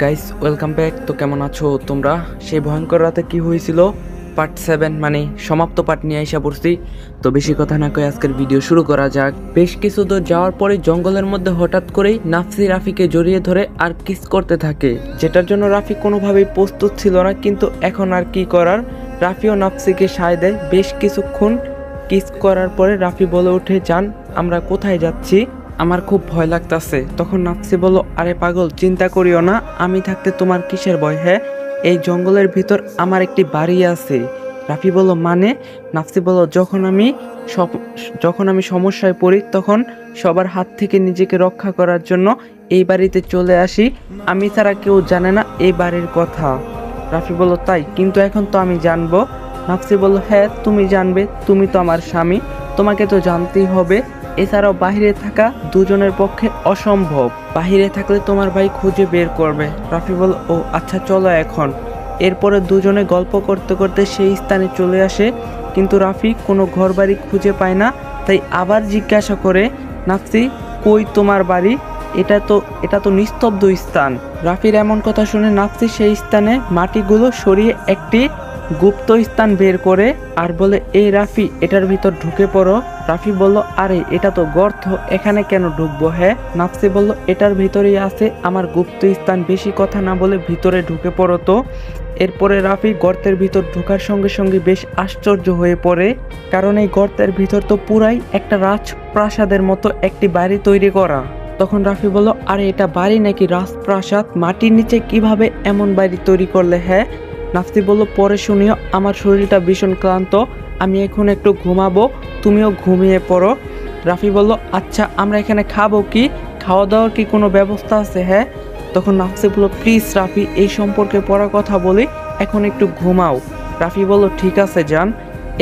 Guys welcome back. তো কেমন আছো তোমরা? সেই ভয়ঙ্কর রাতে কি হয়েছিল পার্ট 7 মানে সমাপ্ত পার্ট নিয়ে আইসা পড়ছি। তো বেশি কথা না কয়ে আজকের ভিডিও শুরু করা যাক। বেশ কিছু দূর যাওয়ার পরে জঙ্গলের মধ্যে হঠাৎ করেই নাফসি রাফিকে জড়িয়ে ধরে আর কিস করতে থাকে, যেটার জন্য রাফি কোনোভাবেই প্রস্তুত ছিল না। কিন্তু এখন আর কি করার, রাফিও নাফসিকে সায় দেয়। বেশ কিছুক্ষণ কিস করার পরে রাফি বলে ওঠে, জান আমরা কোথায় যাচ্ছি? আমার খুব ভয় লাগতাছে। তখন নাফসি বলল, আরে পাগল চিন্তা করিও না, আমি থাকতে তোমার কিসের ভয়? হ্যাঁ, এই জঙ্গলের ভিতর আমার একটি বাড়ি আছে। রাফি বলল মানে? নাফসি বলল, যখন আমি সমস্যায় পড়ি তখন সবার হাত থেকে নিজেকে রক্ষা করার জন্য এই বাড়িতে চলে আসি। আমি ছাড়া কেউ জানে না এই বাড়ির কথা। রাফি বলল, তাই? কিন্তু এখন তো আমি জানবো। নাফসি বলল, হ্যাঁ তুমি জানবে, তুমি তো আমার স্বামী, তোমাকে তো জানতেই হবে। এছাড়াও বাহিরে থাকা দুজনের পক্ষে অসম্ভব, বাহিরে থাকলে তোমার ভাই খুঁজে বের করবে। রাফি বলল, ও আচ্ছা চলো এখন। এরপরে দুজনে গল্প করতে করতে সেই স্থানে চলে আসে, কিন্তু রাফি কোনো ঘর বাড়ি খুঁজে পায় না। তাই আবার জিজ্ঞাসা করে, নাফসি কই তোমার বাড়ি? এটা তো নিস্তব্ধ স্থান। রাফির এমন কথা শুনে নাফসি সেই স্থানে মাটিগুলো সরিয়ে একটি গুপ্ত স্থান বের করে আর বলে, এই রাফি এটার ভিতর ঢুকে পড়ো। রাফি বলল, আরে এটা তো গর্ত, এখানে কেন ঢুকবো? হ্যাঁ। নাফসি বলল, এটার ভিতরেই আছে আমার গুপ্ত স্থান, বেশি কথা না বলে ভিতরে ঢুকে পড়ো তো। এরপরে রাফি গর্তের ভিতর ঢোকার সঙ্গে সঙ্গে বেশ আশ্চর্য হয়ে পড়ে, কারণ এই গর্তের ভিতর তো পুরাই একটা রাজপ্রাসাদের মতো একটি বাড়ি তৈরি করা। তখন রাফি বলল, আরে এটা বাড়ি নাকি রাজপ্রাসাদ? মাটির নিচে কিভাবে এমন বাড়ি তৈরি করলে? হ্যাঁ। নাফসি বলল, পরে শুনিও, আমার শরীরটা ভীষণ ক্লান্ত, আমি এখন একটু ঘুমাবো, তুমিও ঘুমিয়ে পড়ো। রাফি বলল, আচ্ছা আমরা এখানে খাবো কি? খাওয়া দাওয়ার কি কোনো ব্যবস্থা আছে? হ্যাঁ। তখন নাফসি বলল, প্লিজ রাফি এই সম্পর্কে পড়া কথা বলি, এখন একটু ঘুমাও। রাফি বলল, ঠিক আছে যান।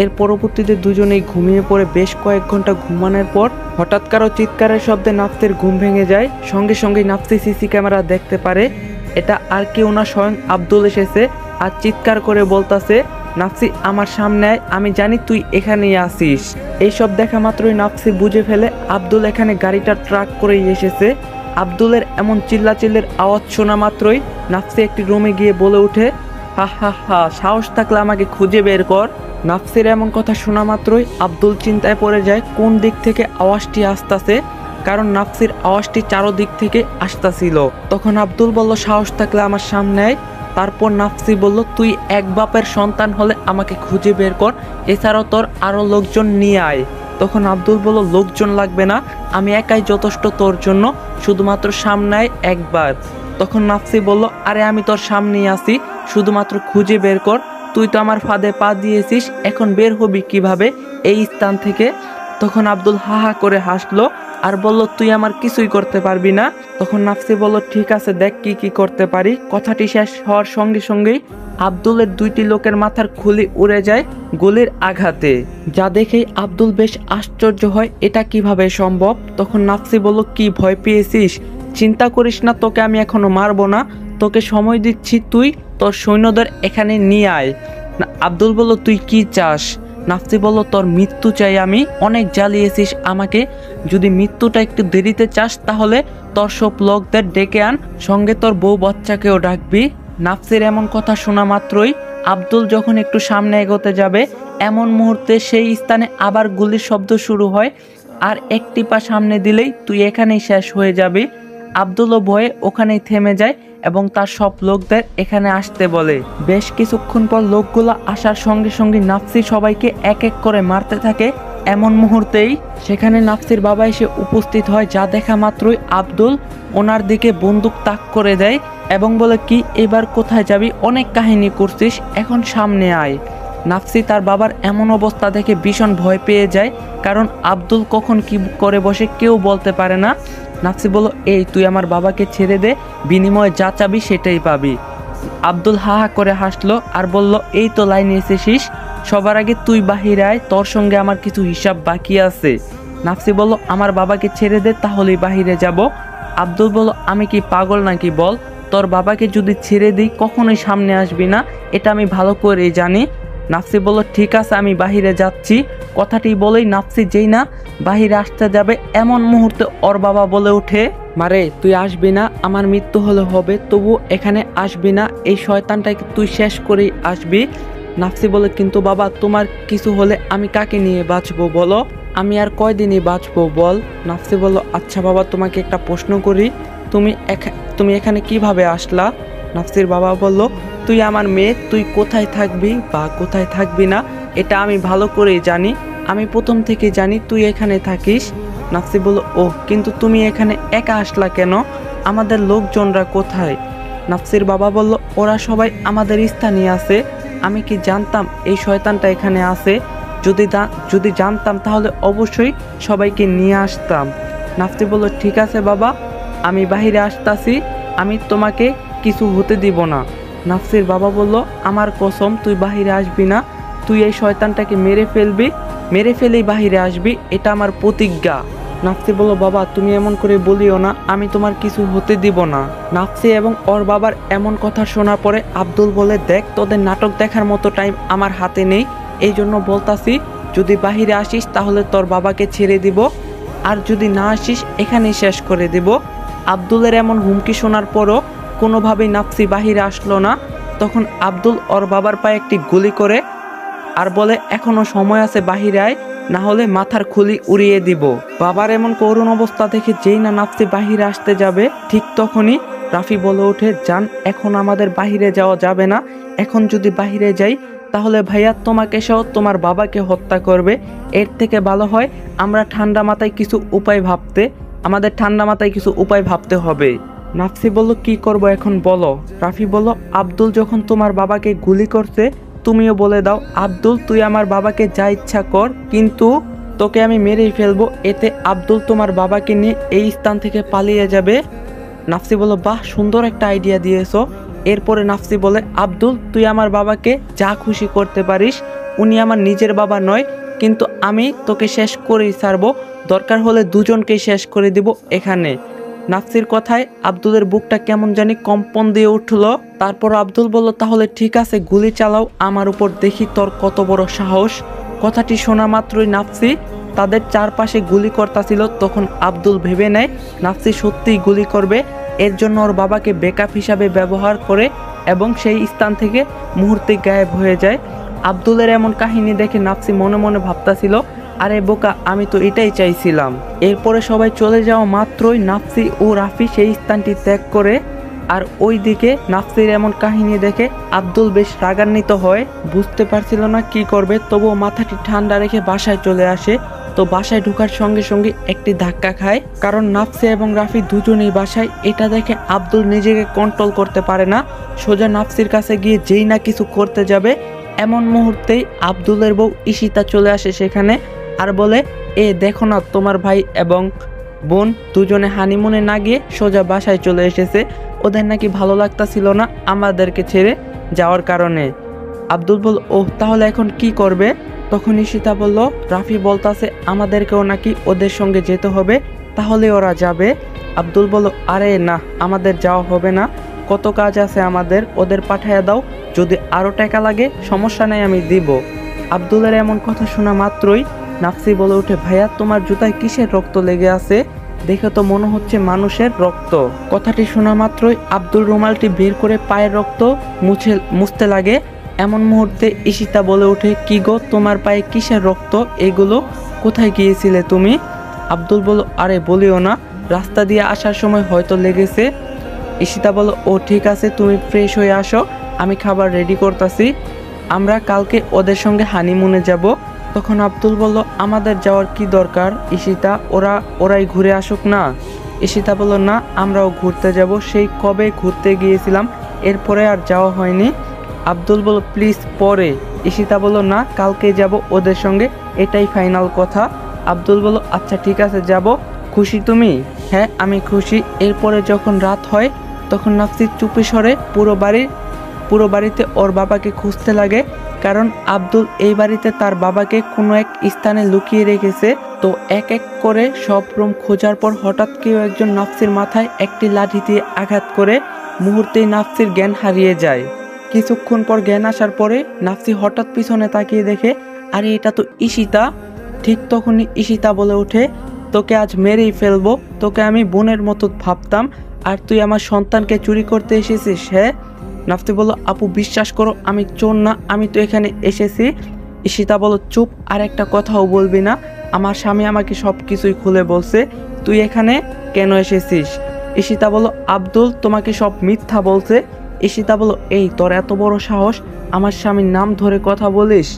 এর পরবর্তীতে দুজনেই ঘুমিয়ে পড়ে বেশ কয়েক ঘন্টা ঘুমানোর পর হঠাৎ কারো চিৎকারের শব্দে নাফসির ঘুম ভেঙে যায়। সঙ্গে সঙ্গে নাফসি সিসি ক্যামেরা দেখতে পারে এটা আর কেউ না, স্বয়ং আব্দুল এসেছে আর চিৎকার করে বলতাছে, নাফসি আমার সামনে আয়, আমি জানি তুই এখানেই আসিস। এইসব দেখা মাত্রই নাফসি বুঝে ফেলে আব্দুল এখানে গাড়িটা ট্রাক করেই এসেছে। আব্দুলের এমন চিল্লাচিল্লির আওয়াজ শোনা মাত্রই নাফসি একটি রুমে গিয়ে বলে ওঠে, হা হা হা, সাহস থাকলে আমাকে খুঁজে বের কর। নাফসির এমন কথা শোনা মাত্রই আব্দুল চিন্তায় পড়ে যায় কোন দিক থেকে আওয়াজটি আসতেছে, কারণ নাফসির আওয়াজটি চারোদিক থেকে আসতেছিল। তখন আব্দুল বলল, সাহস থাকলে আমার সামনে আয়। তারপর নাফসি বলল, তুই এক বাপের সন্তান হলে আমাকে খুঁজে বের কর, এছাড়াও তোর আরো লোকজন নিয়ে আয়। তখন আব্দুল বলল, লোকজন লাগবে না, আমি একাই যথেষ্ট তোর জন্য, শুধুমাত্র সামনে আয় একবার। তখন নাফসি বলল, আরে আমি তোর সামনেই আছি, শুধুমাত্র খুঁজে বের কর, তুই তো আমার ফাঁদে পা দিয়েছিস, এখন বের হবি কিভাবে এই স্থান থেকে? তখন আব্দুল হা হা করে হাসলো আর বলল, তুই আমার কিছুই করতে পারবি না। তখন নাফসি বলল, ঠিক আছে দেখ কি করতে পারি। কথাটি শেষ হওয়ার সঙ্গে সঙ্গেই আব্দুলের দুইটি লোকের মাথার খুলি উড়ে যায় গুলির আঘাতে, যা দেখেই আব্দুল বেশ আশ্চর্য হয়, এটা কিভাবে সম্ভব? তখন নাফসি বলল, কি ভয় পেয়েছিস? চিন্তা করিস না, তোকে আমি এখনো মারবো না, তোকে সময় দিচ্ছি, তুই তোর সৈন্যদের এখানে নিয়ে আয়। আব্দুল বলল, তুই কি চাস? নাফসি বলল, তোর মৃত্যু চাই আমি, অনেক জ্বালিয়েছিস আমাকে, যদি মৃত্যুটা একটু দেরিতে চাস তাহলে তোর সব লোকদের ডেকে আন, সঙ্গে তোর বউ বাচ্চাকেও ডাকবি। নাফসির এমন কথা শোনা মাত্রই আব্দুল যখন একটু সামনে এগোতে যাবে, এমন মুহূর্তে সেই স্থানে আবার গুলির শব্দ শুরু হয়, আর একটি পা সামনে দিলেই তুই এখানেই শেষ হয়ে যাবি। আব্দুলও ভয়ে ওখানেই থেমে যায় এবং তার সব লোকদের এখানে আসতে বলে। বেশ কিছুক্ষণ পর লোকগুলো আসার সঙ্গে সঙ্গে নাফসি সবাইকে এক এক করে মারতে থাকে। এমন মুহূর্তেই সেখানে নাফসির বাবা এসে উপস্থিত হয়, যা দেখা মাত্রই আব্দুল ওনার দিকে বন্দুক তাক করে দেয় এবং বলে, কি এবার কোথায় যাবি? অনেক কাহিনী করছিস, এখন সামনে আয়। নাফসি তার বাবার এমন অবস্থা দেখে ভীষণ ভয় পেয়ে যায়, কারণ আব্দুল কখন কি করে বসে কেউ বলতে পারে না। নাফসি বলল, এই তুই আমার বাবাকে ছেড়ে দে, বিনিময়ে যা চাবি সেটাই পাবি। আব্দুল হা হা করে হাসলো আর বলল, এই তো লাইনে এসেছিস, সবার আগে তুই বাহিরে আয়, তোর সঙ্গে আমার কিছু হিসাব বাকি আছে। নাফসি বলল, আমার বাবাকে ছেড়ে দে, তাহলেই বাহিরে যাব। আব্দুল বলল, আমি কি পাগল নাকি বল, তোর বাবাকে যদি ছেড়ে দিই কখনোই সামনে আসবি না, এটা আমি ভালো করেই জানি। নাফসি বলল, ঠিক আছে আমি বাহিরে যাচ্ছি। কথাটি বলেই নাফসি যেই না বাহিরে আসতে যাবে, এমন মুহূর্তে ওর বাবা বলে ওঠে, মারে তুই আসবি না, আমার মৃত্যু হলে হবে, তবু এখানে আসবি না, এই শয়তানটাকে তুই শেষ করেই আসবি। নাফসি বলে কিন্তু বাবা তোমার কিছু হলে আমি কাকে নিয়ে বাঁচবো বলো, আমি আর কয়দিনই বাঁচবো বল। নাফসি বলল আচ্ছা বাবা তোমাকে একটা প্রশ্ন করি, তুমি এখানে কিভাবে আসলা? নাফসির বাবা বলল তুই আমার মেয়ে, তুই কোথায় থাকবি বা কোথায় থাকবি না এটা আমি ভালো করেই জানি, আমি প্রথম থেকে জানি তুই এখানে থাকিস। নাফসি বলল ও কিন্তু তুমি এখানে একা আসলা কেন, আমাদের লোকজনরা কোথায়? নাফসির বাবা বলল ওরা সবাই আমাদের স্থানীয় আছে, আমি কি জানতাম এই শয়তানটা এখানে আছে, যদি জানতাম তাহলে অবশ্যই সবাইকে নিয়ে আসতাম। নাফসি বলল ঠিক আছে বাবা, আমি বাহিরে আসতাছি, আমি তোমাকে কিছু হতে দিব না। নাফসির বাবা বলল আমার কসম তুই বাহিরে আসবি না, তুই এই শয়তানটাকে মেরে ফেলবি, মেরে ফেলেই বাহিরে আসবি, এটা আমার প্রতিজ্ঞা। নাফসি বলল বাবা তুমি এমন করে বলিও না, আমি তোমার কিছু হতে দিব না। নাফসি এবং ওর বাবার এমন কথা শোনার পরে আব্দুল বলে দেখ তোদের নাটক দেখার মতো টাইম আমার হাতে নেই, এই জন্য বলতাছি যদি বাহিরে আসিস তাহলে তোর বাবাকে ছেড়ে দিব, আর যদি না আসিস এখানেই শেষ করে দিব। আব্দুলের এমন হুমকি শোনার পরও কোনোভাবেই নাফসি বাহিরে আসলো না। তখন আব্দুল ওর বাবার পায়ে একটি গুলি করে আর বলে এখনো সময় আছে বাহিরে আয়, না হলে মাথার খুলি উড়িয়ে দিব। বাবার এমন করুণ অবস্থা দেখে যেই না নাফসি বাহিরে আসতে যাবে ঠিক তখনই রাফি বলে ওঠে জান এখন আমাদের বাহিরে যাওয়া যাবে না, এখন যদি বাহিরে যাই তাহলে ভাইয়া তোমাকে সহ তোমার বাবাকে হত্যা করবে, এর থেকে ভালো হয় আমরা ঠান্ডা মাথায় কিছু উপায় ভাবতে হবে। নাফসি বলল কি করব এখন বলো? রাফি বলল আব্দুল যখন তোমার বাবাকে গুলি করছে তুমিও বলে দাও আব্দুল তুই আমার বাবাকে যা ইচ্ছা কর, কিন্তু তোকে আমি মেরেই ফেলবো, এতে আব্দুল তোমার বাবাকে নিয়ে এই স্থান থেকে পালিয়ে যাবে। নাফসি বলল বাহ সুন্দর একটা আইডিয়া দিয়েছো। এরপরে নাফসি বলে আব্দুল তুই আমার বাবাকে যা খুশি করতে পারিস, উনি আমার নিজের বাবা নয়, কিন্তু আমি তোকে শেষ করেই ছাড়বো, দরকার হলে দুজনকেই শেষ করে দিব এখানে। নাফসির কথায় আব্দুলের বুকটা কেমন জানি কম্পন দিয়ে উঠলো। তারপর আব্দুল বলল তাহলে ঠিক আছে গুলি চালাও আমার উপর, দেখি তোর কত বড় সাহস। কথাটি শোনা মাত্রই নাফসি তাদের চারপাশে গুলি করতেছিল, তখন আব্দুল ভেবে নেয় নাফসি সত্যিই গুলি করবে, এর জন্য ওর বাবাকে ব্যাকআপ হিসাবে ব্যবহার করে এবং সেই স্থান থেকে মুহূর্তে গায়েব হয়ে যায়। আব্দুলের এমন কাহিনী দেখে নাফসি মনে মনে ভাবতাছিল আরে বোকা আমি তো এটাই চাইছিলাম। এরপরে সবাই চলে যাওয়া মাত্রই নাফসি ও রাফি সেই স্থানটি ত্যাগ করে, আর ওই দিকে নাফসির এমন কাহিনী দেখে আব্দুল বেশ রাগান্বিত হয়, বুঝতে পারছিল না কি করবে, তবুও মাথাটি ঠান্ডা রেখে বাসায় চলে আসে। তো বাসায় ঢোকার সঙ্গে সঙ্গে একটি ধাক্কা খায়, কারণ নাফসি এবং রাফি দুজনেই বাসায়। এটা দেখে আব্দুল নিজেকে কন্ট্রোল করতে পারে না, সোজা নাফসির কাছে গিয়ে যেই না কিছু করতে যাবে এমন মুহূর্তেই আব্দুলের বউ ঈশিতা চলে আসে সেখানে আর বলে দেখো না তোমার ভাই এবং বোন দুজনে হানিমুনে না গিয়ে সোজা বাসায় চলে এসেছে, ওদের নাকি ভালো লাগতাছিল না আমাদেরকে ছেড়ে যাওয়ার কারণে। আব্দুল বলল ওহ তাহলে এখন কি করবে? তখন ঈশিতা বলল রাফি বলতাছে আমাদেরকেও নাকি ওদের সঙ্গে যেতে হবে, তাহলে ওরা যাবে। আব্দুল বলল আরে না আমাদের যাওয়া হবে না, কত কাজ আছে আমাদের, ওদের পাঠাইয়া দাও, যদি আরও টাকা লাগে সমস্যা নেই আমি দিব। আব্দুলের এমন কথা শোনা মাত্রই নাফসি বলে ওঠে ভাইয়া তোমার জুতায় কিসের রক্ত লেগে আছে, দেখে তো মনে হচ্ছে মানুষের রক্ত। কথাটি শোনা মাত্রই আব্দুল রুমালটি বের করে পায়ের রক্ত মুছতে লাগে। এমন মুহূর্তে ঈশিতা বলে ওঠে কি গো তোমার পায়ে কিসের রক্ত, এগুলো কোথায় গিয়েছিলে তুমি? আব্দুল বলল আরে বলিও না, রাস্তা দিয়ে আসার সময় হয়তো লেগেছে। ঈশিতা বলল ও ঠিক আছে তুমি ফ্রেশ হয়ে আসো, আমি খাবার রেডি করতেছি, আমরা কালকে ওদের সঙ্গে হানিমুনে যাব। তখন আব্দুল বলল আমাদের যাওয়ার কি দরকার ঈশিতা, ওরাই ঘুরে আসুক না। ঈশিতা বলল না আমরাও ঘুরতে যাব, সেই কবে ঘুরতে গিয়েছিলাম, এরপরে আর যাওয়া হয়নি। আব্দুল বলল প্লিজ পরে। ঈশিতা বলল না কালকে যাব ওদের সঙ্গে, এটাই ফাইনাল কথা। আব্দুল বলল আচ্ছা ঠিক আছে যাব, খুশি তুমি? হ্যাঁ আমি খুশি। এরপরে যখন রাত হয় তখন নাফসি চুপি সরে পুরো বাড়িতে ওর বাবাকে খুঁজতে লাগে, কারণ আব্দুল এই বাড়িতে তার বাবাকে কোনো এক স্থানে লুকিয়ে রেখেছে। তো এক এক করে সব রুম খোঁজার পর হঠাৎ কেউ একজন নাফসির মাথায় একটি লাঠি দিয়ে আঘাত করে মুহূর্তেই নাফসির জ্ঞান হারিয়ে যায়। কিছুক্ষণ পর জ্ঞান আসার পরে নাফসি হঠাৎ পিছনে তাকিয়ে দেখে আরে এটা তো ঈশিতা। ঠিক তখনই ঈশিতা বলে ওঠে তোকে আজ মেরেই ফেলবো, তোকে আমি বোনের মতো ভাবতাম, আর তুই আমার সন্তানকে চুরি করতে এসেছিস। হ্যাঁ, নাফসি বলল, আপু বিশ্বাস করো আমি চোর না, আমি তো এখানে এসেছি। ঈশিতা বলল, চুপ, আর একটা কথাও বলবি না। আমার স্বামী আমাকে সব কিছুই খুলে বলছে, তুই এখানে কেন এসেছিস। ঈশিতা বলল, আব্দুল তোমাকে সব মিথ্যা বলছে। ঈশিতা বলল, এই তোর এত বড় সাহস, আমার স্বামীর নাম ধরে কথা বলিস।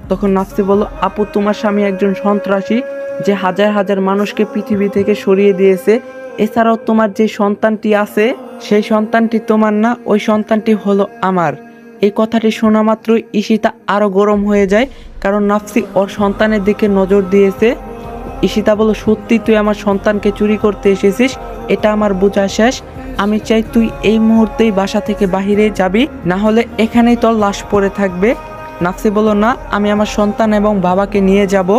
তখন নাফসি বলল, আপু তোমার স্বামী একজন সন্ত্রাসী, যে হাজার হাজার মানুষকে পৃথিবী থেকে সরিয়ে দিয়েছে। এছাড়াও তোমার যে সন্তানটি আছে সেই সন্তানটি তোমার না, ওই সন্তানটি হলো আমার। এই কথাটি শোনা মাত্রই ঈশিতা আরও গরম হয়ে যায়, কারণ নাফসি ওর সন্তানের দিকে নজর দিয়েছে। ঈশিতা বলল, সত্যি তুই আমার সন্তানকে চুরি করতে এসেছিস, এটা আমার বোঝা শেষ। আমি চাই তুই এই মুহূর্তেই বাসা থেকে বাহিরে যাবি, না হলে এখানেই তোর লাশ পড়ে থাকবে। নাফসি বলল, না, আমি আমার সন্তান এবং বাবাকে নিয়ে যাব।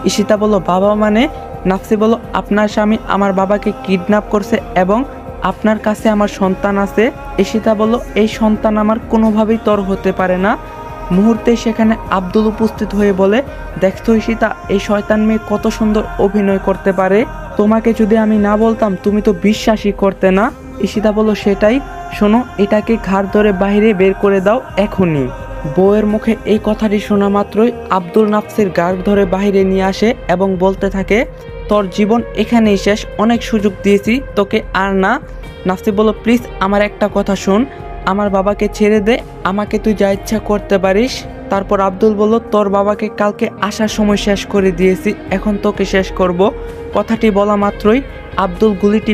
ঈশিতা বলল, বাবা মানে? নাফসি বলল, আপনার স্বামী আমার বাবাকে কিডন্যাপ করছে এবং আপনার কাছে আমার সন্তান আছে। ঈশিতা বলল, এই সন্তান আমার কোনোভাবেই তোর হতে পারে না। মুহূর্তে সেখানে আব্দুল উপস্থিত হয়ে বলে, দেখছো ঈশিতা, এই শয়তান মেয়ে কত সুন্দর অভিনয় করতে পারে। তোমাকে যদি আমি না বলতাম তুমি তো বিশ্বাসই করতে না। ঈশিতা বলল, সেটাই। শোনো, এটাকে ঘাড় ধরে বাইরে বের করে দাও এখনই। বউয়ের মুখে এই কথাটি শোনা মাত্রই আব্দুল নাফসির ঘাড় ধরে বাইরে নিয়ে আসে এবং বলতে থাকে, তোর জীবন এখানেই শেষ, অনেক সুযোগ দিয়েছি তোকে আর না। নাফসি বলল, প্লিজ আমার একটা কথা শোন, আমার বাবাকে ছেড়ে দে, আমাকে তুই যা ইচ্ছা করতে পারিস। তারপর আব্দুল বলল, তোর বাবাকে কালকে আসার সময় শেষ করে দিয়েছি, এখন তোকে শেষ করব। কথাটি বলা মাত্রই আব্দুল গুলিটি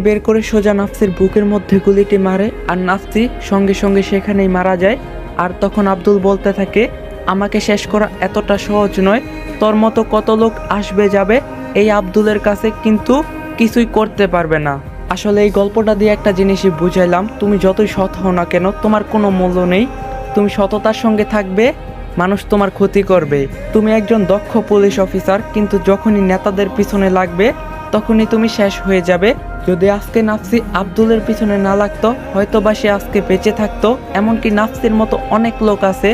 বের করে সোজা নাফসির বুকের মধ্যে গুলিটি মারে, আর নাফসি সঙ্গে সঙ্গে সেখানেই মারা যায়। আর তখন আব্দুল বলতে থাকে, আমাকে শেষ করা এতটা সহজ নয়, তোর মতো কত লোক আসবে যাবে, এই আব্দুলের কাছে কিন্তু কিছুই করতে পারবে না। আসলে এই গল্পটা দিয়ে একটা জিনিসই বুঝাইলাম, তুমি যতই সৎ হও না কেন তোমার কোনো মূল্য নেই। তুমি সততার সঙ্গে থাকবে, মানুষ তোমার ক্ষতি করবে। তুমি একজন দক্ষ পুলিশ অফিসার, কিন্তু যখনই নেতাদের পিছনে লাগবে তখনই তুমি শেষ হয়ে যাবে। যদি আজকে নাফসি আব্দুলের পিছনে না লাগতো, হয়তো বা সে আজকে বেঁচে থাকতো। এমনকি নাফসির মতো অনেক লোক আছে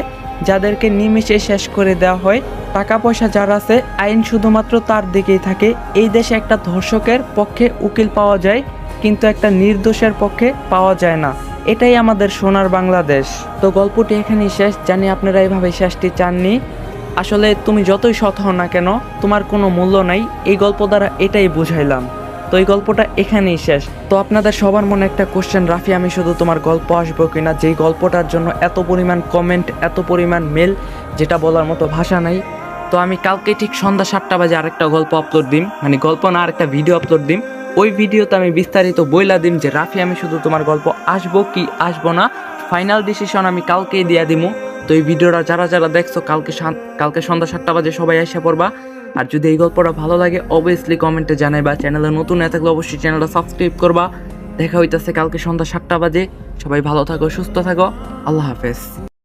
যাদেরকে নিমেষে শেষ করে দেওয়া হয়। টাকা পয়সা যার আছে, আইন শুধুমাত্র তার দিকেই থাকে। এই দেশে একটা ধর্ষকের পক্ষে উকিল পাওয়া যায়, কিন্তু একটা নির্দোষের পক্ষে পাওয়া যায় না। এটাই আমাদের সোনার বাংলাদেশ। তো গল্পটি এখানেই শেষ, জানি আপনারা এইভাবে শেষটি চাননি। আসলে তুমি যতই সৎ হও না কেন তোমার কোনো মূল্য নাই, এই গল্প দ্বারা এটাই বুঝাইলাম। তো এই গল্পটা এখানেই শেষ। তো আপনাদের সবার মনে একটা কোশ্চেন, রাফি আমি শুধু তোমার গল্প আসবো কিনা, যেই গল্পটার জন্য এত পরিমাণ কমেন্ট, এত পরিমাণ মেল, যেটা বলার মতো ভাষা নাই। তো আমি কালকে ঠিক সন্ধ্যা 7টা বাজে আরেকটা গল্প আপলোড দিম, মানে গল্প না, আরেকটা ভিডিও আপলোড দিম। ওই ভিডিওতে আমি বিস্তারিত বইলা দিম যে রাফি আমি শুধু তোমার গল্প আসবো কি আসবো না। ফাইনাল ডিসিশন আমি কালকেই দিয়ে দিমু। তো এই ভিডিওটা যারা যারা দেখছো কালকে সন্ধ্যা 7টা বাজে সবাই এসে পড়বা। আর যদি এই গল্পটা ভালো লাগে অবভিয়াসলি কমেন্টে জানাইবা। চ্যানেলে নতুন না থাকলে অবশ্যই চ্যানেলটা সাবস্ক্রাইব করবা। দেখা হইতাছে কালকে সন্ধ্যা 7টা বাজে। সবাই ভালো থাকো, সুস্থ থাকো, আল্লাহ হাফেজ।